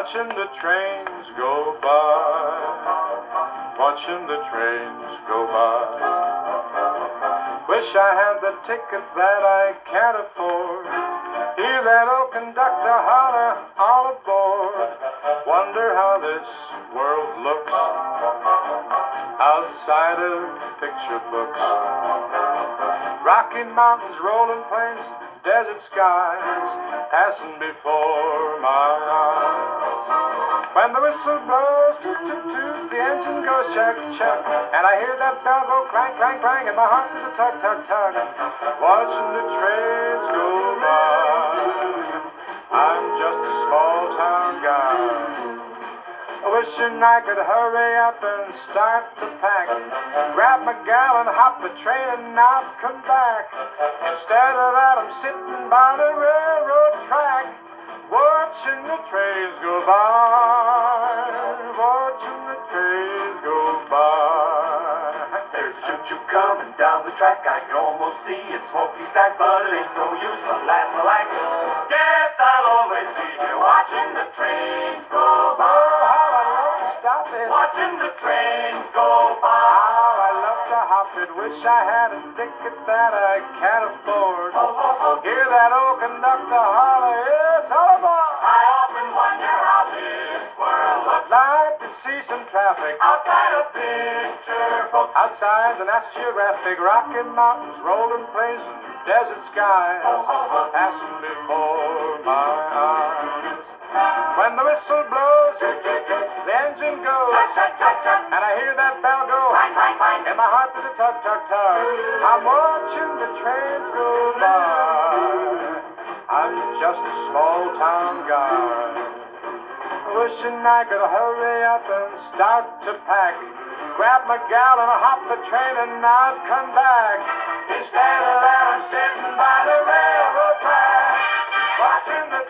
watching the trains go by, watching the trains go by. Wish I had the ticket that I can't afford. Hear that old conductor holler all aboard. Wonder how this world looks outside of picture books. Rocky mountains, rolling plains, desert skies passing before my eyes. When the whistle blows, toot, toot, toot, the engine goes chuck, chuck, and I hear that bell go clang, clang, clang, and my heart is a tug, tug, tug, watching the trains go by. I'm just a small town guy, wishing I could hurry up and start to pack, grab my gal and hop the train and not come back. Instead of that, I'm sitting by the railroad track, watching the trains go by, watching the trains go by. There's a choo-choo coming down the track, I can almost see its smoky stack, but it ain't no use unless I like it. Guess I'll always be here watching the trains go by. Stop it. Watching the trains go by. How I love to hop it. Wish I had a ticket that I can't afford. Hear that old conductor holler, yes, all aboard. I often wonder how this world looks Like to see some traffic outside of picture books. outside the National Geographic. Rocky mountains, rolling plains, and desert skies passing before my eyes. When the whistle blows, the engine goes, and I hear that bell go, and my heart does a tug, tug, tug. I'm watching the trains go by. I'm just a small town guy, wishing I could hurry up and start to pack, grab my gal and hop the train and not come back. Instead of that, I'm sitting by the railroad track, watching the